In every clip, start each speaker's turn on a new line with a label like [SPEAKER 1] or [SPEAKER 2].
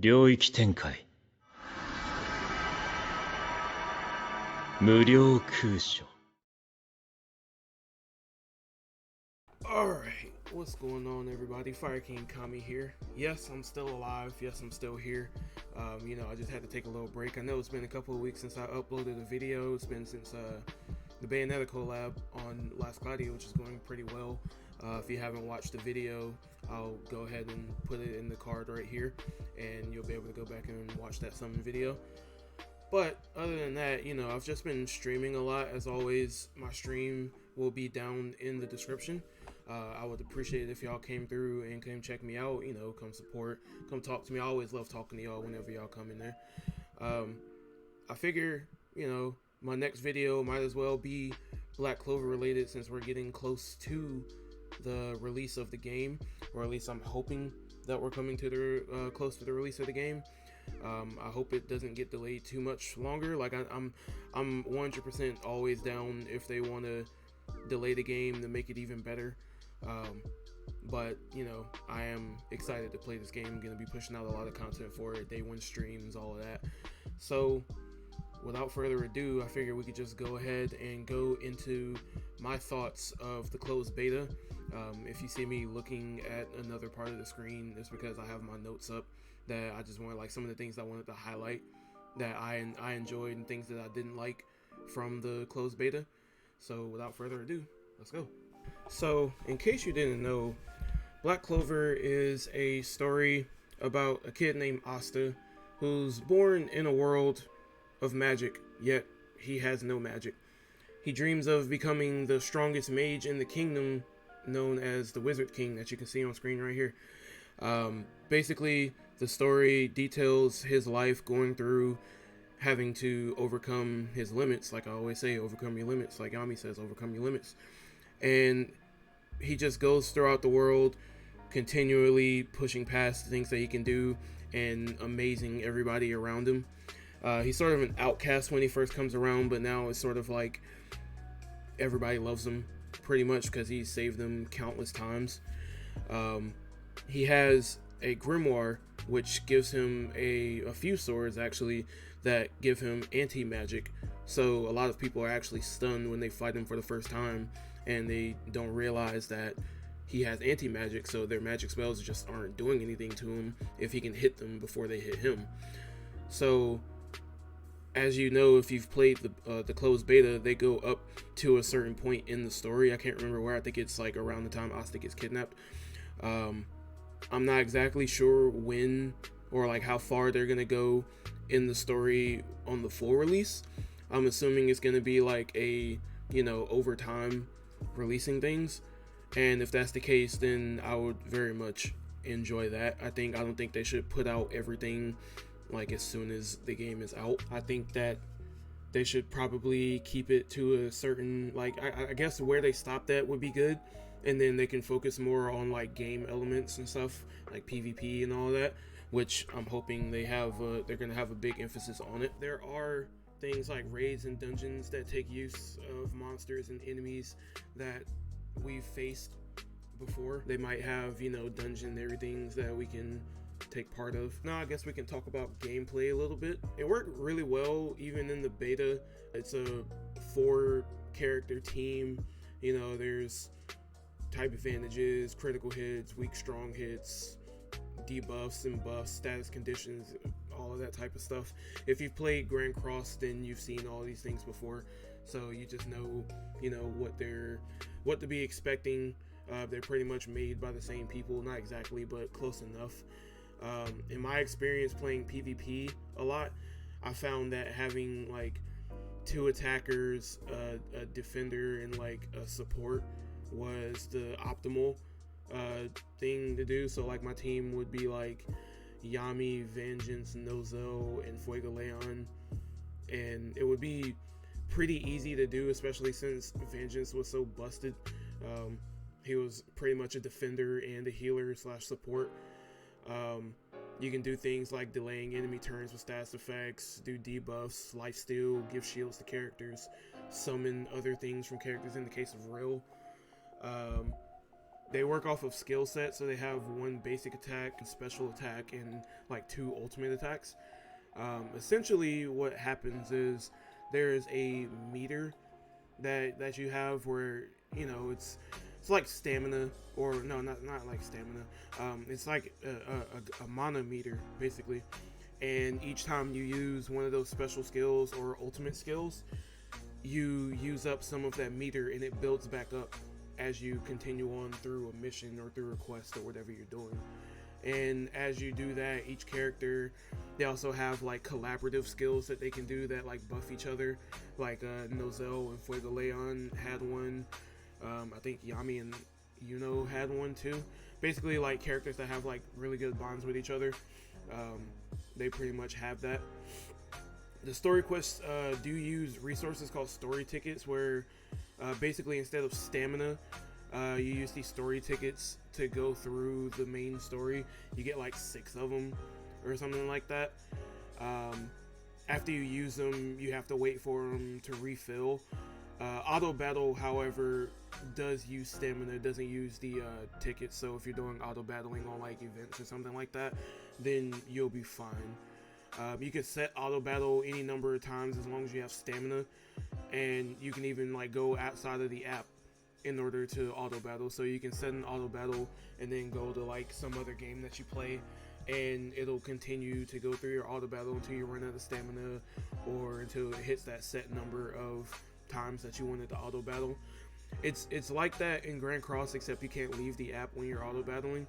[SPEAKER 1] 領域展開無料空所
[SPEAKER 2] Alright, what's going on, everybody? Fire King Kami here. Yes, I'm still alive. Yes, I'm still here. I just had to take a little break. I know it's been a couple of weeks since I uploaded a video. It's been since the Bayonetta collab on Last Gladiator, which is going pretty well. If you haven't watched the video, I'll go ahead and put it in the card right here, and you'll be able to go back and watch that summon video. But other than that, I've just been streaming a lot. As always, my stream will be down in the description. I would appreciate it if y'all came through and came check me out, come support, come talk to me. I always love talking to y'all whenever y'all come in there. I figure, my next video might as well be Black Clover related, since we're getting close to the release of the game, or at least I'm hoping that we're coming to the close to the release of the game. I hope it doesn't get delayed too much longer. Like I'm 100% always down if they want to delay the game to make it even better. But I am excited to play this game. I'm gonna be pushing out a lot of content for it, day one streams, all of that. So without further ado, I figured we could just go ahead and go into my thoughts of the closed beta. If you see me looking at another part of the screen, it's because I have my notes up that I just wanted, like, some of the things I wanted to highlight that I enjoyed and things that I didn't like from the closed beta. So without further ado, let's go. So in case you didn't know, Black Clover is a story about a kid named Asta who's born in a world of magic, yet he has no magic. He dreams of becoming the strongest mage in the kingdom, known as the Wizard King, that you can see on screen right here. Basically, the story details his life going through having to overcome his limits. Like I always say, overcome your limits. Like Yami says, overcome your limits. And he just goes throughout the world, continually pushing past the things that he can do and amazing everybody around him. He's sort of an outcast when he first comes around, but now it's sort of like everybody loves him pretty much because he saved them countless times. He has a grimoire which gives him a few swords actually that give him anti-magic. So a lot of people are actually stunned when they fight him for the first time and they don't realize that he has anti-magic, so their magic spells just aren't doing anything to him if he can hit them before they hit him. So as you know, if you've played the closed beta, they go up to a certain point in the story. I can't remember where. I think it's like around the time Asta gets kidnapped. I'm not exactly sure when or like how far they're gonna go in the story on the full release. I'm assuming it's gonna be like a over time releasing things, and if that's the case, then I would very much enjoy that. I don't think they should put out everything like as soon as the game is out. I think that they should probably keep it to a certain, like, I guess where they stopped at would be good, and then they can focus more on like game elements and stuff like PvP and all that, which I'm hoping they're gonna have a big emphasis on it. There are things like raids and dungeons that take use of monsters and enemies that we've faced before. They might have dungeon everythings that we can take part of. Now I guess we can talk about gameplay a little bit. It worked really well even in the beta. It's a 4-character team. There's type advantages, critical hits, weak strong hits, debuffs and buffs, status conditions, all of that type of stuff. If you've played Grand Cross, then you've seen all these things before, so you just know what to be expecting. They're pretty much made by the same people, not exactly, but close enough. In my experience playing PvP a lot, I found that having like 2 attackers, a defender, and like a support was the optimal thing to do. So like my team would be like Yami, Vengeance, Nozo, and Fuego Leon, and it would be pretty easy to do, especially since Vengeance was so busted. He was pretty much a defender and a healer / support. You can do things like delaying enemy turns with status effects, do debuffs, lifesteal, give shields to characters, summon other things from characters in the case of Rill. They work off of skill set, so they have one basic attack, special attack, and like 2 ultimate attacks. Essentially, what happens is there is a meter that you have where, you know, it's like stamina, or no, not like stamina. It's like a mana meter basically, and each time you use one of those special skills or ultimate skills, you use up some of that meter, and it builds back up as you continue on through a mission or through a quest or whatever you're doing. And as you do that, each character, they also have like collaborative skills that they can do that like buff each other. Like Nozel and Fuego Leon had one. I think Yami and Yuno had one too. Basically, like characters that have like really good bonds with each other. They pretty much have that. The story quests do use resources called story tickets, where basically instead of stamina, you use these story tickets to go through the main story. You get like 6 of them or something like that. After you use them, you have to wait for them to refill. Auto battle, however, does use stamina, doesn't use the tickets. So if you're doing auto battling on like events or something like that, then you'll be fine. You can set auto battle any number of times as long as you have stamina, and you can even like go outside of the app in order to auto battle. So you can set an auto battle and then go to like some other game that you play, and it'll continue to go through your auto battle until you run out of stamina, or until it hits that set number of times that you wanted to auto battle. It's like that in Grand Cross, except you can't leave the app when you're auto battling.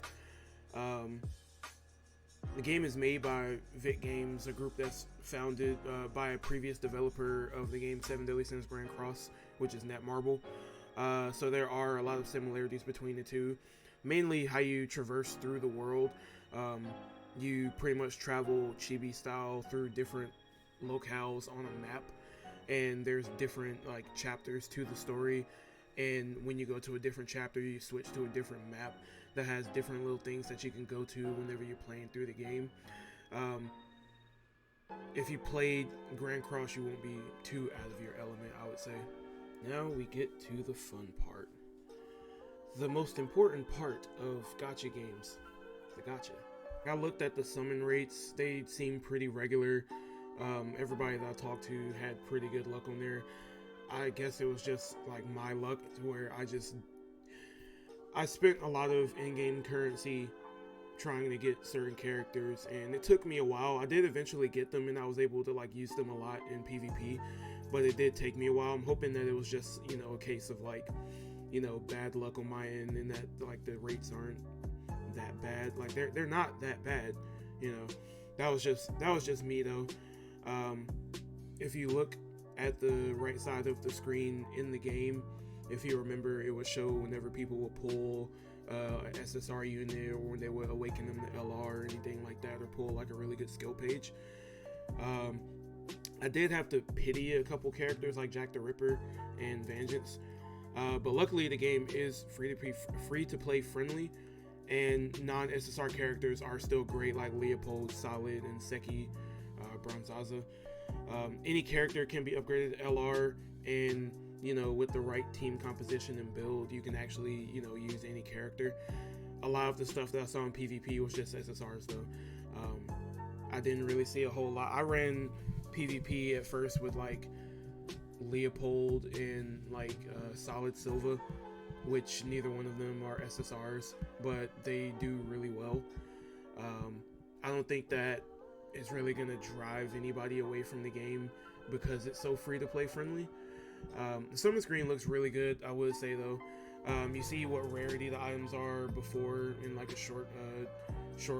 [SPEAKER 2] The game is made by Vic Games, a group that's founded by a previous developer of the game 7 Deadly Sins Grand Cross, which is Netmarble. So there are a lot of similarities between the two. Mainly how you traverse through the world. You pretty much travel chibi style through different locales on a map, and there's different like chapters to the story. And when you go to a different chapter, you switch to a different map that has different little things that you can go to whenever you're playing through the game. If you played Grand Cross, you won't be too out of your element, I would say. Now we get to the fun part. The most important part of gacha games. The gacha. I looked at the summon rates. They seem pretty regular. Everybody that I talked to had pretty good luck on there. I guess it was just like my luck, to where I spent a lot of in-game currency trying to get certain characters, and it took me a while. I did eventually get them, and I was able to like use them a lot in PvP, but it did take me a while. I'm hoping that it was just, you know, a case of like, you know, bad luck on my end, and that like the rates aren't that bad. Like they're not that bad, you know. That was just me though. If you look at the right side of the screen in the game, if you remember, it would show whenever people would pull an SSR unit, or when they would awaken them to LR or anything like that, or pull like a really good skill page. I did have to pity a couple characters like Jack the Ripper and Vengeance, but luckily the game is free to play friendly, and non-SSR characters are still great, like Leopold, Solid, and Seki Bronzaza. Any character can be upgraded to LR, and you know, with the right team composition and build, you can actually, you know, use any character. A lot of the stuff that I saw in PvP was just SSRs though. I didn't really see a whole lot. I ran PvP at first with like Leopold and like Solid Silva, which neither one of them are SSRs, but they do really well. I don't think that is really gonna drive anybody away from the game because it's so free to play friendly. The summon screen looks really good, I would say though. You see what rarity the items are before in like a short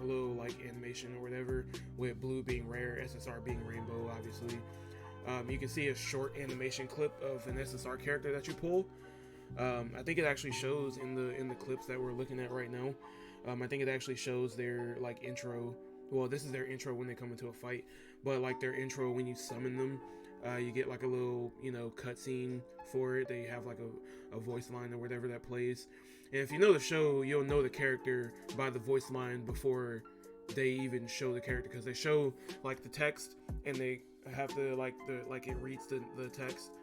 [SPEAKER 2] little like animation or whatever, with blue being rare, SSR being rainbow, obviously. You can see a short animation clip of an SSR character that you pull. I think it actually shows in the clips that we're looking at right now. I think it actually shows their like intro. Well, this is their intro when they come into a fight, but like their intro when you summon them, you get like a little, you know, cutscene for it. They have like a voice line or whatever that plays. And if you know the show, you'll know the character by the voice line before they even show the character, because they show like the text and they have to like it reads the text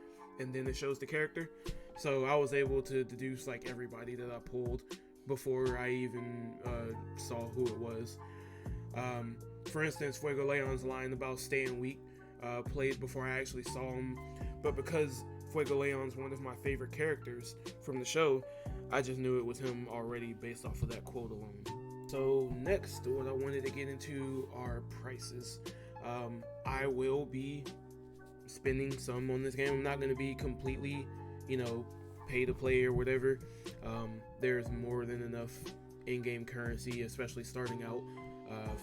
[SPEAKER 2] and then it shows the character. So I was able to deduce like everybody that I pulled before I even saw who it was. For instance, Fuego Leon's line about staying weak played before I actually saw him, but because Fuego Leon's one of my favorite characters from the show, I just knew it was him already based off of that quote alone. So next, what I wanted to get into are prices. I will be spending some on this game. I'm not going to be completely, pay to play or whatever. There's more than enough in-game currency, especially starting out,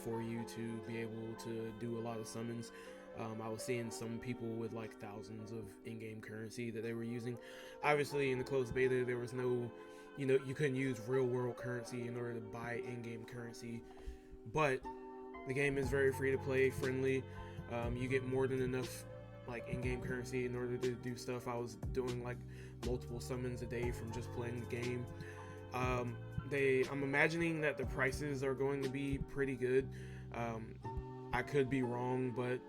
[SPEAKER 2] for you to be able to do a lot of summons. I was seeing some people with like thousands of in-game currency that they were using. Obviously, in the closed beta, there was no, you couldn't use real-world currency in order to buy in-game currency. But the game is very free-to-play, friendly. You get more than enough like in-game currency in order to do stuff. I was doing like multiple summons a day from just playing the game. I'm imagining that the prices are going to be pretty good. I could be wrong, but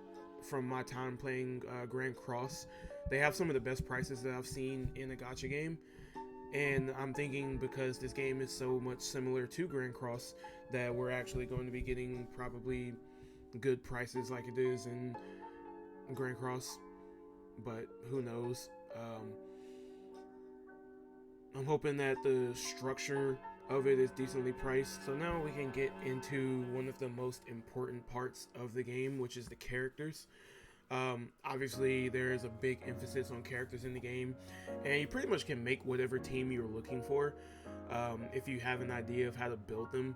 [SPEAKER 2] from my time playing Grand Cross, they have some of the best prices that I've seen in a gacha game. And I'm thinking because this game is so much similar to Grand Cross that we're actually going to be getting probably good prices like it is in Grand Cross, but who knows. I'm hoping that the structure of it is decently priced. So now we can get into one of the most important parts of the game, which is the characters. Obviously there is a big emphasis on characters in the game, and you pretty much can make whatever team you're looking for if you have an idea of how to build them.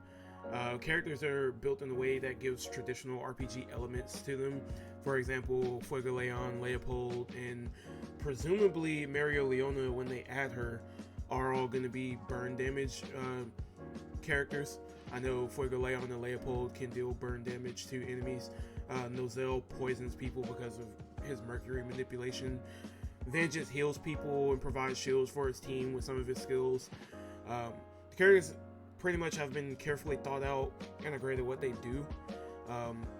[SPEAKER 2] Characters are built in a way that gives traditional RPG elements to them. For example, Fuego Leon, Leopold, and presumably Mario Leona, when they add her, are all going to be burn damage characters. I know Fuego Leon and Leopold can deal burn damage to enemies. Nozel poisons people because of his mercury manipulation. Vengeance heals people and provides shields for his team with some of his skills. The characters pretty much have been carefully thought out, integrated what they do.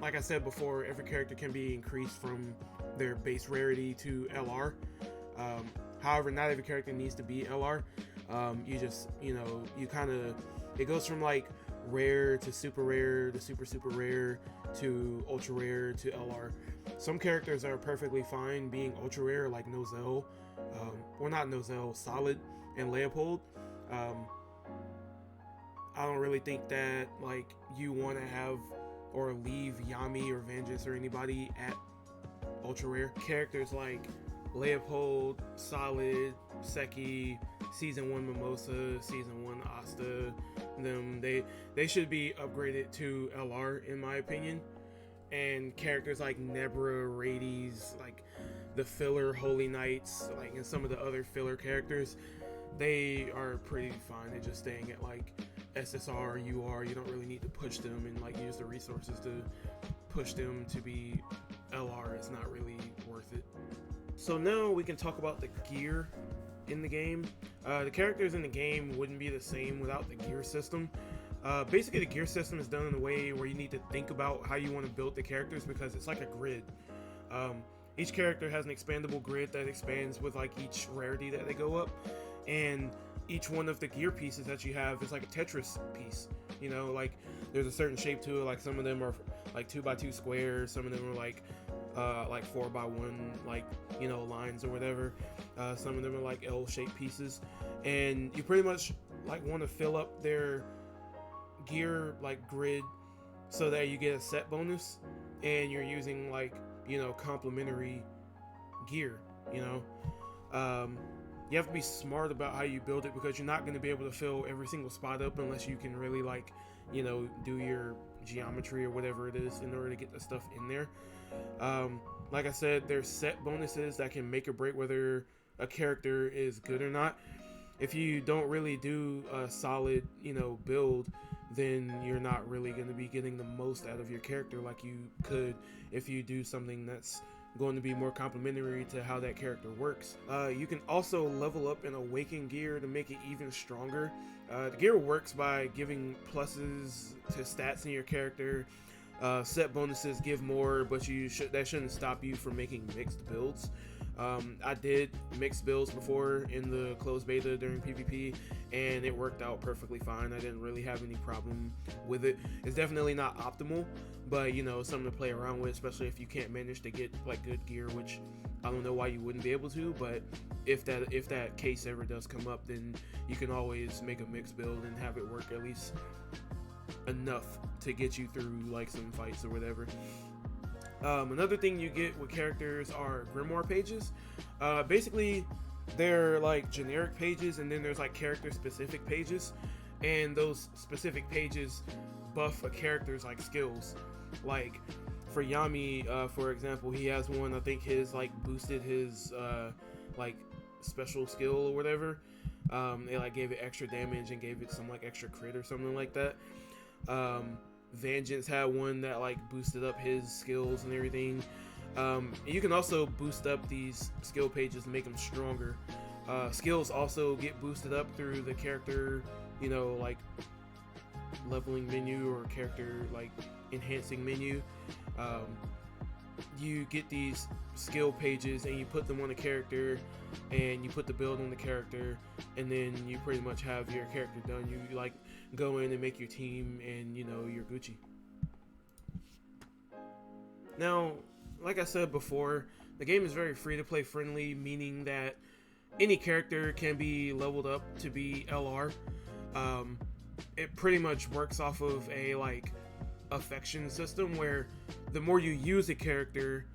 [SPEAKER 2] Like I said before, every character can be increased from their base rarity to LR. However, not every character needs to be LR. You just, it goes from like rare to super rare to super rare to ultra rare to LR. Some characters are perfectly fine being ultra rare, like Nozel, not Nozel, Solid, and Leopold. I don't really think that like you want to have or leave Yami or Vengeance or anybody at ultra rare. Characters like Leopold, Solid, Seki, Season 1 Mimosa, Season 1 Asta, they should be upgraded to LR in my opinion. And characters like Nebra, Rades, like the filler Holy Knights, like and some of the other filler characters, they are pretty fine. They're just staying at like SSR, UR. You don't really need to push them and like use the resources to push them to be LR. It's not really worth it. So now we can talk about the gear in the game. The characters in the game wouldn't be the same without the gear system. Basically, the gear system is done in a way where you need to think about how you want to build the characters because it's like a grid. Each character has an expandable grid that expands with like each rarity that they go up, and each one of the gear pieces that you have is like a Tetris piece. Like there's a certain shape to it. Like some of them are like 2x2 squares. Some of them are like 4x1 like lines or whatever. Some of them are like L-shaped pieces, and you pretty much like want to fill up their gear like grid so that you get a set bonus and you're using like complementary gear. You have to be smart about how you build it because you're not going to be able to fill every single spot up unless you can really like do your geometry or whatever it is in order to get the stuff in there. Like I said, there's set bonuses that can make or break whether a character is good or not. If you don't really do a solid build, then you're not really going to be getting the most out of your character like you could if you do something that's going to be more complementary to how that character works. You can also level up an awakened gear to make it even stronger. The gear works by giving pluses to stats in your character. Set bonuses give more, but that shouldn't stop you from making mixed builds. I did mixed builds before in the closed beta during PvP, and it worked out perfectly fine. I didn't really have any problem with it. It's definitely not optimal, but you know, it's something to play around with, especially if you can't manage to get like good gear, which I don't know why you wouldn't be able to, but if that case ever does come up, then you can always make a mixed build and have it work at least enough to get you through like some fights or whatever. Another thing you get with characters are grimoire pages. Basically, they're like generic pages, and then there's like character specific pages, and those specific pages buff a character's like skills. Like for Yami, for example, he has one. I think his like boosted his like special skill or whatever. It like gave it extra damage and gave it some like extra crit or something like that. Vengeance had one that like boosted up his skills and everything. You can also boost up these skill pages and make them stronger. Skills also get boosted up through the character, you know, like leveling menu or character like enhancing menu. You get these skill pages and you put them on a character, and you put the build on the character, and then you pretty much have your character done. You like go in and make your team, and you know, you're Gucci. Now, like I said before, the game is very free to play friendly, meaning that any character can be leveled up to be LR. It pretty much works off of a like affection system where the more you use a character,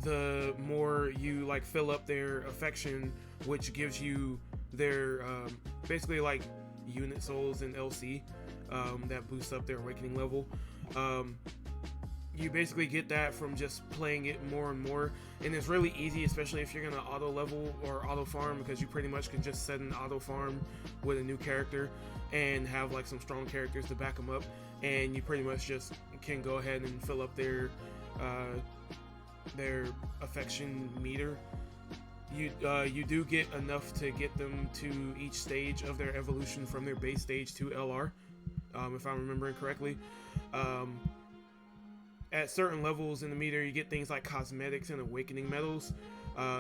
[SPEAKER 2] the more you like fill up their affection, which gives you their basically like unit souls and LC that boosts up their awakening level. You basically get that from just playing it more and more, and it's really easy, especially if you're gonna auto level or auto farm, because you pretty much can just set an auto farm with a new character and have like some strong characters to back them up, and you pretty much just can go ahead and fill up their affection meter. You do get enough to get them to each stage of their evolution from their base stage to LR, if I'm remembering correctly. At certain levels in the meter, you get things like cosmetics and awakening medals.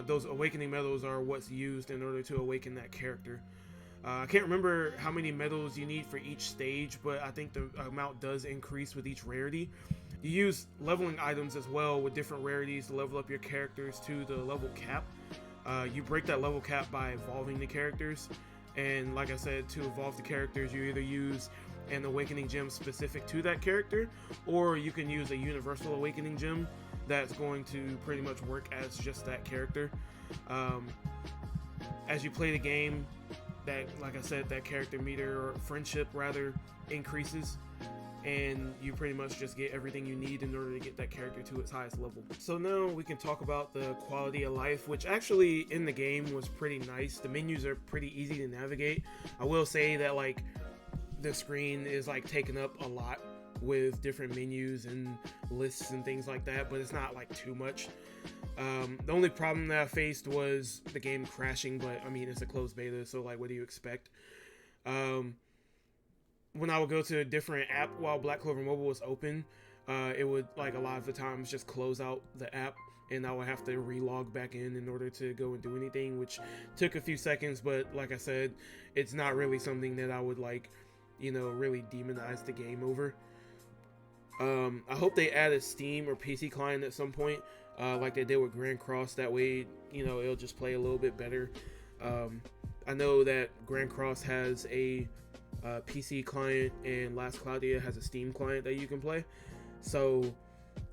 [SPEAKER 2] Those awakening medals are what's used in order to awaken that character. I can't remember how many medals you need for each stage, but I think the amount does increase with each rarity. You use leveling items as well with different rarities to level up your characters to the level cap. You break that level cap by evolving the characters, and like I said, to evolve the characters, you either use an awakening gem specific to that character, or you can use a universal awakening gem that's going to pretty much work as just that character. As you play the game, that, like I said, that character meter, or friendship rather, increases, and you pretty much just get everything you need in order to get that character to its highest level. So now we can talk about the quality of life, which actually in the game was pretty nice. The menus are pretty easy to navigate. I will say that like the screen is like taken up a lot with different menus and lists and things like that, but it's not like too much. The only problem that I faced was the game crashing, but I mean, it's a closed beta, so like, what do you expect? When I would go to a different app while Black Clover Mobile was open, it would like a lot of the times just close out the app, and I would have to re-log back in order to go and do anything, which took a few seconds, but like I said, it's not really something that I would like, you know, really demonize the game over. I hope they add a Steam or PC client at some point, like they did with Grand Cross. That way, you know, it'll just play a little bit better. I know that Grand Cross has a PC client, and Last Claudia has a Steam client that you can play. So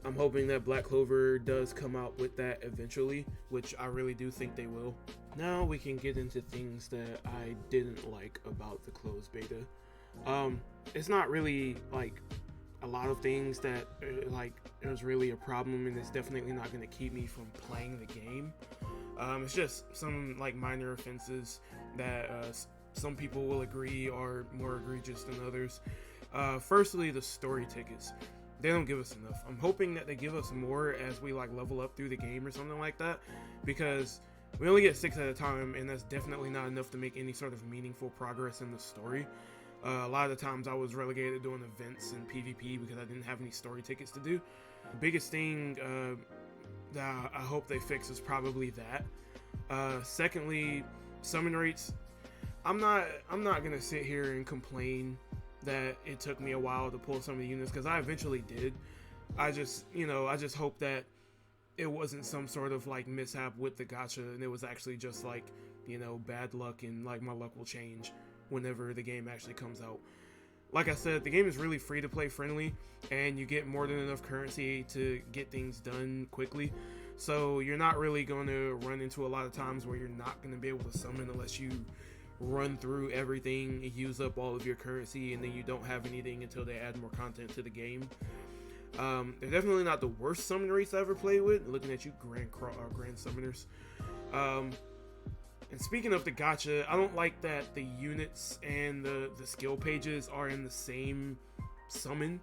[SPEAKER 2] I'm hoping that Black Clover does come out with that eventually, which I really do think they will. Now we can get into things that I didn't like about the closed beta. It's not really like a lot of things that like it was really a problem, and it's definitely not going to keep me from playing the game. It's just some like minor offenses that some people will agree are more egregious than others. Firstly, the story tickets. They don't give us enough. I'm hoping that they give us more as we like level up through the game or something like that, because we only get 6 at a time, and that's definitely not enough to make any sort of meaningful progress in the story. A lot of the times I was relegated to doing events and PvP because I didn't have any story tickets to do. The biggest thing that I hope they fix is probably that. Secondly, summon rates. I'm not gonna sit here and complain that it took me a while to pull some of the units, because I eventually did. I just hope that it wasn't some sort of like mishap with the gacha, and it was actually just like, bad luck, and like my luck will change whenever the game actually comes out. Like I said, the game is really free to play friendly, and you get more than enough currency to get things done quickly. So you're not really going to run into a lot of times where you're not going to be able to summon unless you run through everything, use up all of your currency, and then you don't have anything until they add more content to the game. They're definitely not the worst summon rates I ever played with. Looking at you, grand summoners. And speaking of the gacha, I don't like that the units and the skill pages are in the same summon.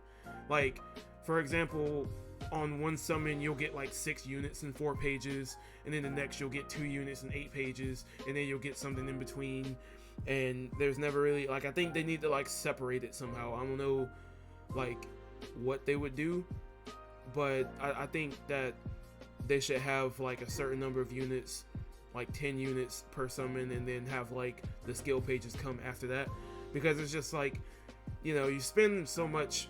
[SPEAKER 2] Like, for example, on one summon you'll get like 6 units in 4 pages, and then the next you'll get 2 units in 8 pages, and then you'll get something in between. And there's never really, like, I think they need to like separate it somehow. I don't know like what they would do, but I think that they should have like a certain number of units, like 10 units per summon, and then have like the skill pages come after that, because it's just like, you spend so much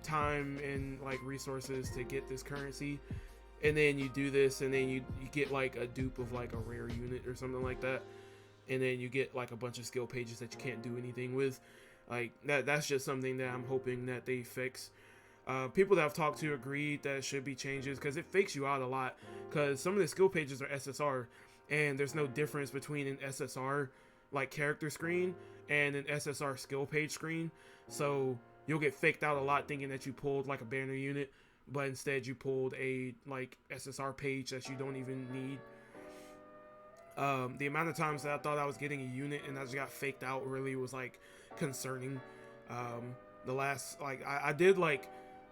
[SPEAKER 2] time and like resources to get this currency, and then you do this, and then you get like a dupe of like a rare unit or something like that, and then you get like a bunch of skill pages that you can't do anything with. Like that's just something that I'm hoping that they fix. People that I've talked to agreed that it should be changes, because it fakes you out a lot, because some of the skill pages are SSR, and there's no difference between an SSR like character screen and an SSR skill page screen. So you'll get faked out a lot thinking that you pulled like a banner unit, but instead you pulled a like SSR page that you don't even need. The amount of times that I thought I was getting a unit and I just got faked out really was like concerning. The last, like, I did like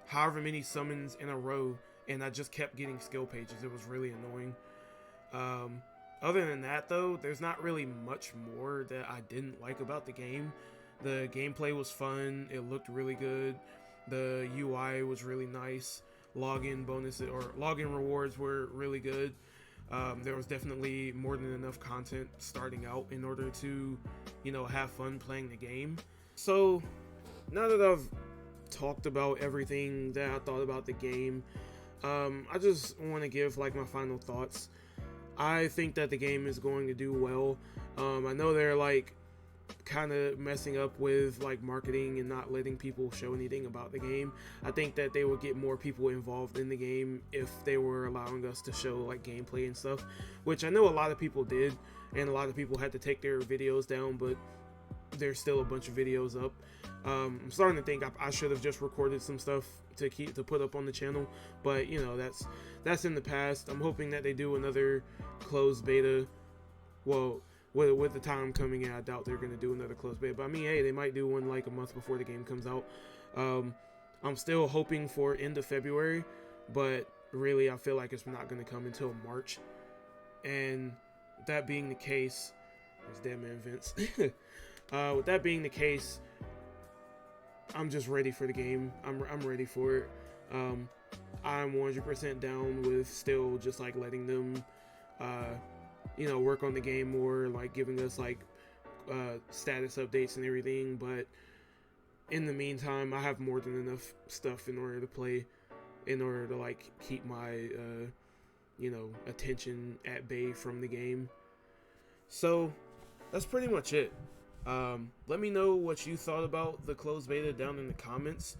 [SPEAKER 2] however many summons in a row, and I just kept getting skill pages. It was really annoying. Other than that though, there's not really much more that I didn't like about the game. The gameplay was fun, it looked really good, the UI was really nice, login bonuses or login rewards were really good. There was definitely more than enough content starting out in order to, have fun playing the game. So now that I've talked about everything that I thought about the game, I just want to give like my final thoughts. I think that the game is going to do well. I know they're like kind of messing up with like marketing and not letting people show anything about the game. I think that they would get more people involved in the game if they were allowing us to show like gameplay and stuff, which I know a lot of people did, and a lot of people had to take their videos down, but there's still a bunch of videos up. I'm starting to think I should have just recorded some stuff to put up on the channel, but that's in the past. I'm hoping that they do another closed beta. Well, with the time coming in, I doubt they're going to do another closed beta, but I mean, hey, they might do one like a month before the game comes out. I'm still hoping for end of February, but really I feel like it's not going to come until March. And that being the case, there's dead man Vince. With that being the case, I'm just ready for the game. I'm ready for it. I'm 100% down with still just like letting them work on the game more, like giving us like status updates and everything. But in the meantime, I have more than enough stuff in order to play, in order to like keep my attention at bay from the game. So that's pretty much it. Let me know what you thought about the closed beta down in the comments.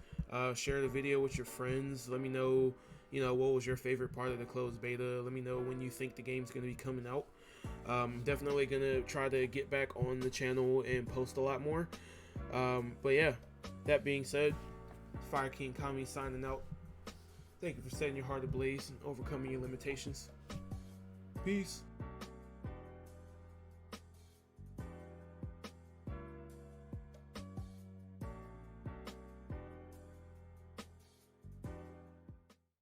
[SPEAKER 2] Share the video with your friends. Let me know, what was your favorite part of the closed beta. Let me know when you think the game's going to be coming out. Definitely going to try to get back on the channel and post a lot more. But yeah, that being said, Fire King Kami signing out. Thank you for setting your heart ablaze and overcoming your limitations. Peace.